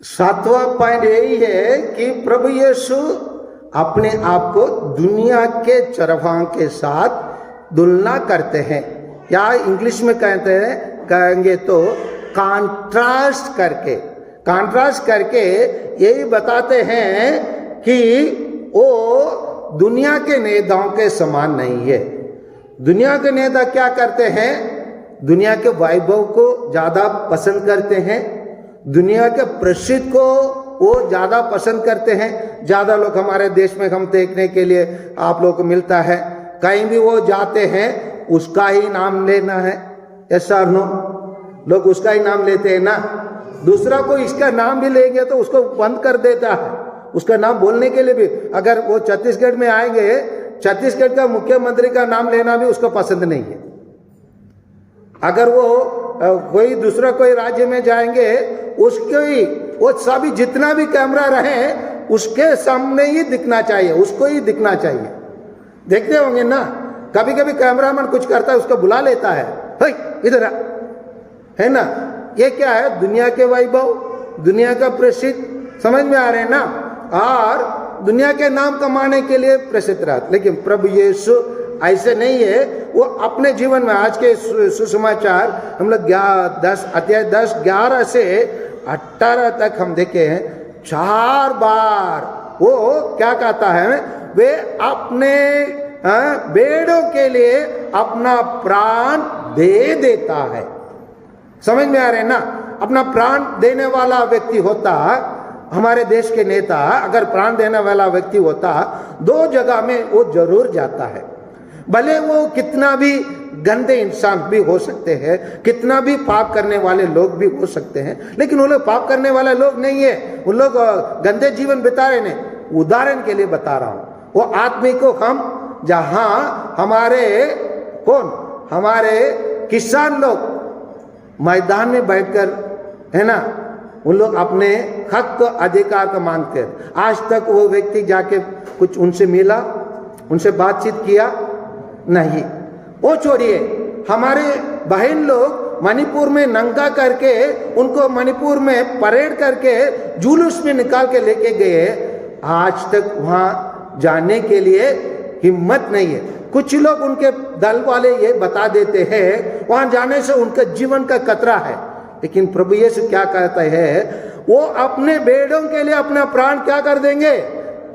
सातवां पॉइंट यही है कि प्रभु यीशु अपने आप को दुनिया के चरवाहों के साथ तुलना करते हैं, या इंग्लिश में कहेंगे तो कंट्रास्ट करके यही बताते हैं कि वो दुनिया के नेताओं के समान नहीं है। दुनिया के नेता क्या करते हैं? दुनिया के वैभव को ज्यादा पसंद करते हैं, दुनिया के प्रसिद्ध को वो ज्यादा पसंद करते हैं। ज्यादा लोग हमारे देश में हम देखने के लिए आप लोग को मिलता है, कहीं भी वो जाते हैं उसका ही नाम लेना है। यस और नो? लोग उसका ही नाम लेते हैं ना। दूसरा कोई इसका नाम भी लेंगे तो उसको बंद कर देता है, उसका नाम बोलने के लिए भी। अगर वो छत्तीसगढ़ में आएंगे, छत्तीसगढ़ का मुख्यमंत्री का नाम लेना भी उसको पसंद नहीं है। अगर वो कोई दूसरा कोई राज्य में जाएंगे, उसके ही वो सभी जितना भी कैमरा रहे उसके सामने ही दिखना चाहिए, उसको ही दिखना चाहिए। देखते होंगे ना, कभी कभी कैमरामैन कुछ करता है उसको बुला लेता है, इधर है ना। ये क्या है? दुनिया के वैभव, दुनिया का प्रसिद्ध, समझ में आ रहे हैं ना, और दुनिया के नाम कमाने के लिए प्रसिद्ध रहा। लेकिन प्रभु यीशु ऐसे नहीं है। वो अपने जीवन में, आज के सुसमाचार हम लोग 10:11 से 18 तक हम देखे हैं, 4 बार वो क्या कहता है? वे अपने भेड़ों के लिए अपना प्राण दे देता है। समझ में आ रहे हैं ना? अपना प्राण देने वाला व्यक्ति होता, हमारे देश के नेता अगर प्राण देने वाला व्यक्ति होता, 2 जगह में वो जरूर जाता है। भले वो कितना भी गंदे इंसान भी हो सकते हैं, कितना भी पाप करने वाले लोग भी हो सकते हैं, लेकिन वो लोग पाप करने वाले लोग नहीं है, वो लोग गंदे जीवन बिता रहे हैं। उदाहरण के लिए बता रहा हूं, वो आदमी को हम जहां हमारे किसान लोग मैदान में बैठकर, है ना, उन लोग अपने हक को, अधिकार को मांगते हैं। आज तक वो व्यक्ति जाके कुछ उनसे मिला, उनसे बातचीत किया? नहीं। वो छोड़िए, हमारे बहन लोग मणिपुर में नंगा करके, उनको मणिपुर में परेड करके जुलूस में निकाल के लेके गए, आज तक वहां जाने के लिए हिम्मत नहीं है। कुछ लोग, उनके दल वाले ये बता देते हैं वहां जाने से उनका जीवन का खतरा है। लेकिन प्रभु यीशु क्या कहता है? वो अपने भेड़ों के लिए अपना प्राण क्या कर देंगे?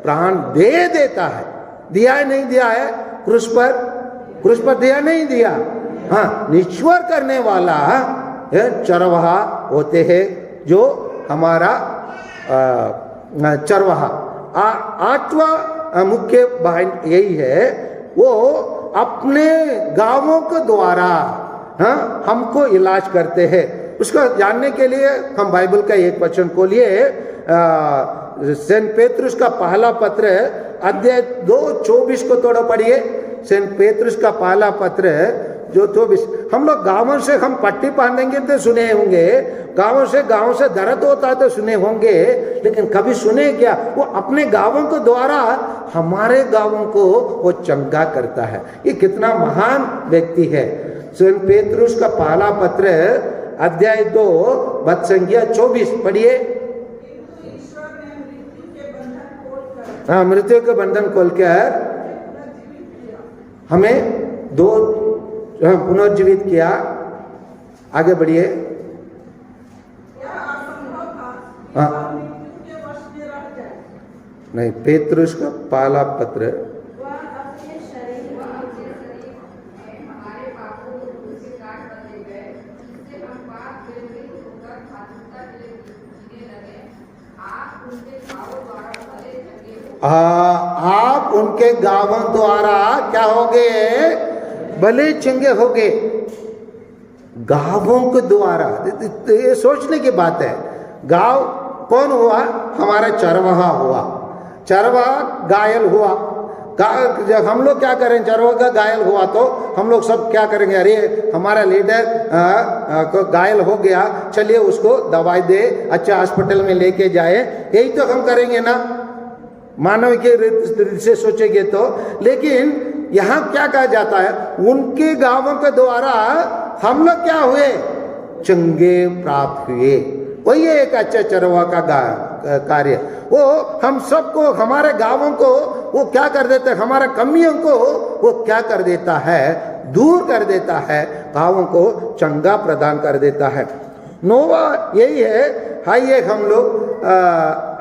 प्राण दे देता है। दिया है नहीं दिया है? क्रूस पर दिया नहीं दिया? हाँ, निश्वर करने वाला चरवाहा होते हैं जो हमारा चरवाहा। 8वां मुख्य पॉइंट यही है, वो अपने गांवों के द्वारा हमको इलाज करते हैं। उसको जानने के लिए हम बाइबल का एक वचन को लिए, सेंट पेतरुस का पहला पत्र अध्याय 2:24 को थोड़ा पढ़िए। सेंट पेतरुस का पहला पत्र जो 24, हम लोग गांवों से हम पट्टी बांधेंगे तो सुने होंगे, गांव से दर्द होता तो सुने होंगे, लेकिन कभी सुने क्या? वो अपने गांवों के द्वारा हमारे गांवों को वो चंगा करता है। ये कितना महान व्यक्ति है। सेंट पेतरुस का पहला पत्र अध्याय 2 पद संख्या 24 पढ़िए। हाँ, मृत्यु के बंधन खोलकर हमें पुनर्जीवित किया। आगे बढ़िए। हाँ, नहीं, पेतरुस का पहला पत्र आप उनके गांवों द्वारा क्या हो गए? भले चंगे हो गए। गांवों के द्वारा, ये सोचने की बात है। गांव कौन हुआ? हमारा चरवाहा हुआ। चरवाहा घायल हुआ। जब हम लोग क्या करें, चरवाहा घायल हुआ तो हम लोग सब क्या करेंगे? अरे हमारा लीडर घायल हो गया, चलिए उसको दवाई दे, अच्छा हॉस्पिटल में लेके जाए, यही तो हम करेंगे ना, मानव के दृष्टि से सोचेंगे तो। लेकिन यहाँ क्या कहा जाता है? उनके गांवों के द्वारा हम लोग क्या हुए? चंगे प्राप्त हुए। वही है एक अच्छे चरवा का कार्य। वो हम सबको, हमारे गांवों को वो क्या कर देता है, हमारे कमियों को वो क्या कर देता है, दूर कर देता है, गांवों को चंगा प्रदान कर देता है। नोवा यही है। आइए हम लोग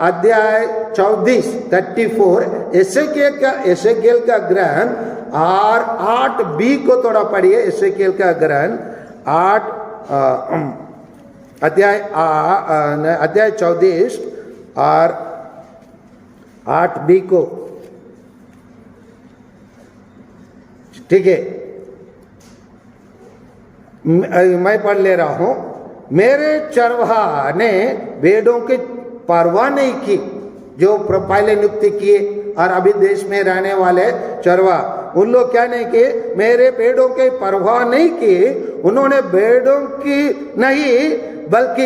अध्याय 34 एसेकिएल का ग्रंथ और 8b को थोड़ा पढ़िए। एसेकिएल का ग्रंथ अध्याय 34 और 8b को, ठीक है, मैं पढ़ ले रहा हूं। मेरे चरवाहा ने भेड़ों की परवाह नहीं की, जो पहले नियुक्ति किए और अभी देश में रहने वाले चरवाहा, उन लोग क्या नहीं किए, मेरे भेड़ों की परवाह नहीं की। उन्होंने भेड़ों की नहीं बल्कि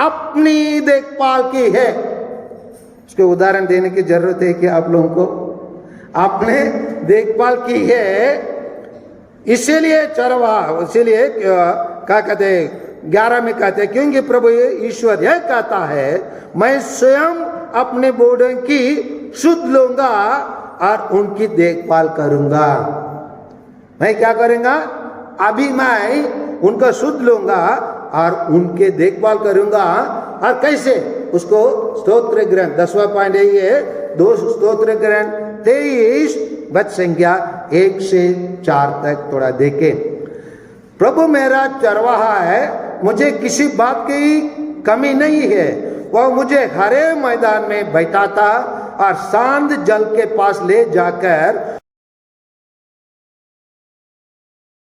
अपनी देखभाल की है। उसके उदाहरण देने की जरूरत है कि आप लोगों को आपने देखभाल की है, इसीलिए चरवाहा, इसीलिए क्या कहते हैं 11 में कहते हैं, क्योंकि प्रभु ईश्वर यह कहता है, मैं स्वयं अपने भेड़ों की सुध लूंगा और उनकी देखभाल करूंगा। मैं क्या करूंगा, अभी मैं उनका सुध लूंगा और उनके देखभाल करूंगा। और कैसे, उसको स्तोत्र ग्रंथ 10वां पॉइंट यही है, 2 स्तोत्र ग्रंथ 23 वचन संख्या 1 से 4 तक थोड़ा देखें। प्रभु मेरा चरवाहा है, मुझे किसी बात की कमी नहीं है। वह मुझे हरे मैदान में बैठाता और शांत जल के पास ले जाकर